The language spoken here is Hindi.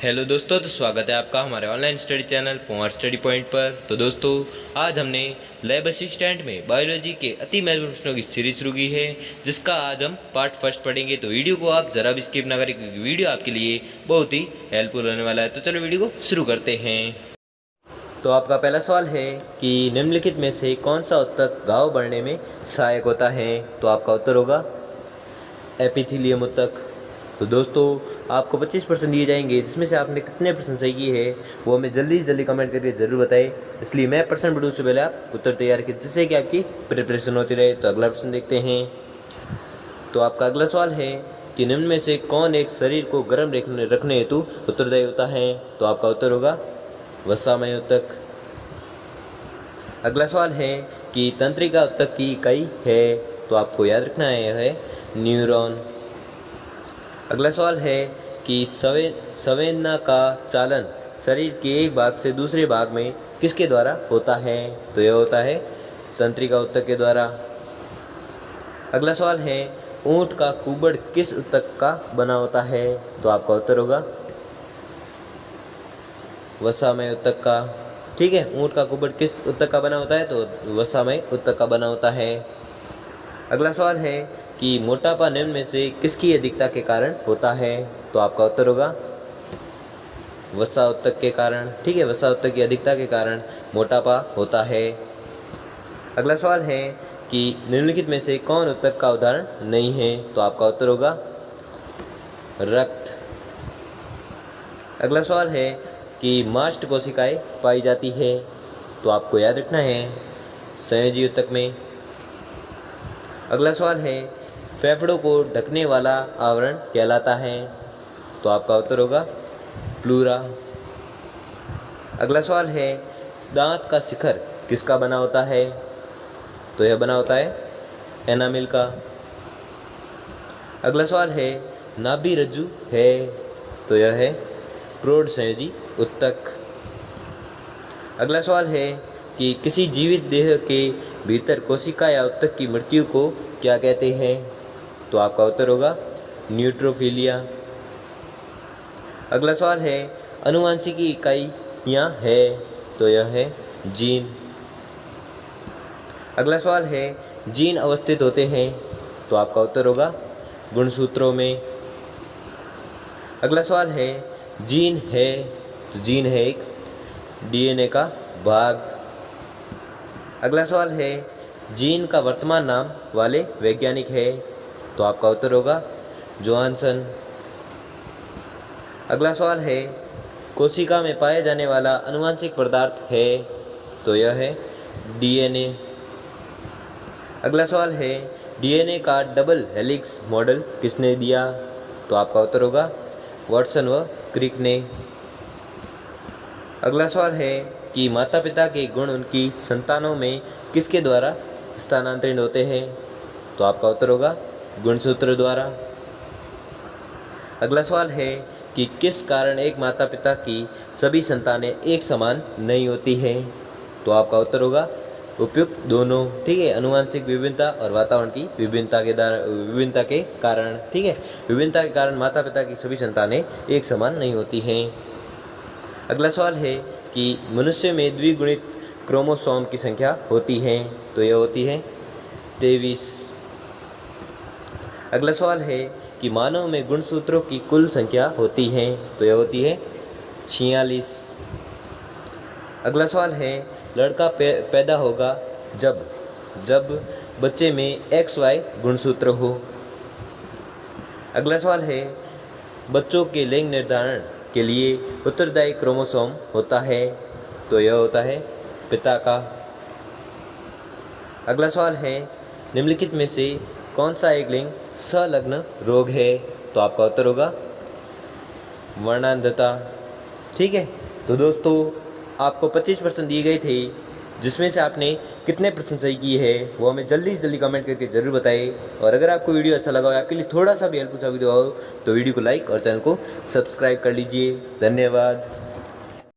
हेलो दोस्तों, तो स्वागत है आपका हमारे ऑनलाइन स्टडी चैनल पोंवर स्टडी पॉइंट पर। तो दोस्तों, आज हमने लैब असिस्टेंट में बायोलॉजी के अति महत्वपूर्ण प्रश्नों की सीरीज शुरू की है, जिसका आज हम पार्ट फर्स्ट पढ़ेंगे। तो वीडियो को आप जरा भी स्किप ना करें, क्योंकि वीडियो आपके लिए बहुत ही हेल्पफुल होने वाला है। तो चलो वीडियो को शुरू करते हैं। तो आपका पहला सवाल है कि निम्नलिखित में से कौन सा उत्तक घाव बढ़ने में सहायक होता है। तो आपका उत्तर होगा एपिथेलियम उत्तक। तो दोस्तों, आपको 25% दिए जाएंगे, जिसमें से आपने कितने परसेंट सही किए हैं वो हमें जल्दी से जल्दी कमेंट करके ज़रूर बताएं। इसलिए मैं परसेंट बढ़ूँ उससे पहले आप उत्तर तैयार किए, जिससे कि आपकी प्रिपरेशन होती रहे। तो अगला प्रश्न देखते हैं। तो आपका अगला सवाल है कि निम्न में से कौन एक शरीर को गर्म रखने हेतु उत्तरदायी होता है। तो आपका उत्तर होगा वसामय उत्तक। अगला सवाल है कि तंत्रिका उत्तक की इकाई है। तो आपको याद रखना है न्यूरॉन। अगला सवाल है कि संवेदना का चालन शरीर के एक भाग से दूसरे भाग में किसके द्वारा होता है। तो यह होता है तंत्रिका उत्तक के द्वारा। अगला सवाल है ऊंट का कुबड़ किस उत्तक का बना होता है। तो आपका उत्तर होगा वसामय उत्तक का। ठीक है, ऊंट का कुबड़ किस उत्तक का बना होता है। तो वसामय उत्तक का बना होता है। अगला सवाल है कि मोटापा निम्न में से किसकी अधिकता के कारण होता है। तो आपका उत्तर होगा वसा उत्तक के कारण। ठीक है, वसा उत्तक की अधिकता के कारण मोटापा होता है। अगला सवाल है कि निम्नलिखित में से कौन उत्तक का उदाहरण नहीं है। तो आपका उत्तर होगा रक्त। अगला सवाल है कि मास्ट कोशिकाएं पाई जाती है। तो आपको याद रखना है संयोजी उत्तक में। अगला सवाल है फेफड़ों को ढकने वाला आवरण कहलाता है। तो आपका उत्तर होगा प्लूरा। अगला सवाल है दांत का शिखर किसका बना होता है। तो यह बना होता है एनामिल का। अगला सवाल है नाभि रज्जु है। तो यह है प्रौढ़ संयोजी उत्तक। अगला सवाल है कि किसी जीवित देह के भीतर कोशिका या उत्तक की मृत्यु को क्या कहते हैं। तो आपका उत्तर होगा न्यूट्रोफिलिया। अगला सवाल है आनुवंशिकी इकाइयाँ है। तो यह है जीन। अगला सवाल है जीन अवस्थित होते हैं। तो आपका उत्तर होगा गुणसूत्रों में। अगला सवाल है जीन है। तो जीन है एक डीएनए का भाग। अगला सवाल है जीन का वर्तमान नाम वाले वैज्ञानिक है। तो आपका उत्तर होगा जोहानसन। अगला सवाल है कोशिका में पाया जाने वाला आनुवंशिक पदार्थ है। तो यह है डीएनए। अगला सवाल है डीएनए का डबल हेलिक्स मॉडल किसने दिया। तो आपका उत्तर होगा वाटसन व क्रिक ने। अगला सवाल है कि माता पिता के गुण उनकी संतानों में किसके द्वारा स्थानांतरित होते हैं। तो आपका उत्तर होगा गुणसूत्र द्वारा। अगला सवाल है कि किस कारण एक माता पिता की सभी संतानें एक समान नहीं होती हैं। तो आपका उत्तर होगा उपयुक्त दोनों। ठीक है, आनुवंशिक विभिन्नता और वातावरण की विभिन्नता के कारण। ठीक है, विभिन्नता के कारण माता पिता की सभी संतानें एक समान नहीं होती हैं। अगला सवाल है कि मनुष्य में द्विगुणित क्रोमोसोम की संख्या होती है। तो यह होती है 23। अगला सवाल है कि मानव में गुणसूत्रों की कुल संख्या होती है। तो यह होती है 46। अगला सवाल है लड़का पैदा होगा जब बच्चे में XY गुणसूत्र हो। अगला सवाल है बच्चों के लिंग निर्धारण के लिए उत्तरदायी क्रोमोसोम होता है। तो यह होता है पिता का। अगला सवाल है निम्नलिखित में से कौन सा एक लिंग संलग्न रोग है। तो आपका उत्तर होगा वर्णांधता। ठीक है, तो दोस्तों आपको 25% दिए गए थे, जिसमें से आपने कितने परसेंट सही किए हैं वो हमें जल्दी से जल्दी कमेंट करके ज़रूर बताएं। और अगर आपको वीडियो अच्छा लगा हो, आपके लिए थोड़ा सा भी हेल्पफुल साबित हुआ हो, तो वीडियो को लाइक और चैनल को सब्सक्राइब कर लीजिए। धन्यवाद।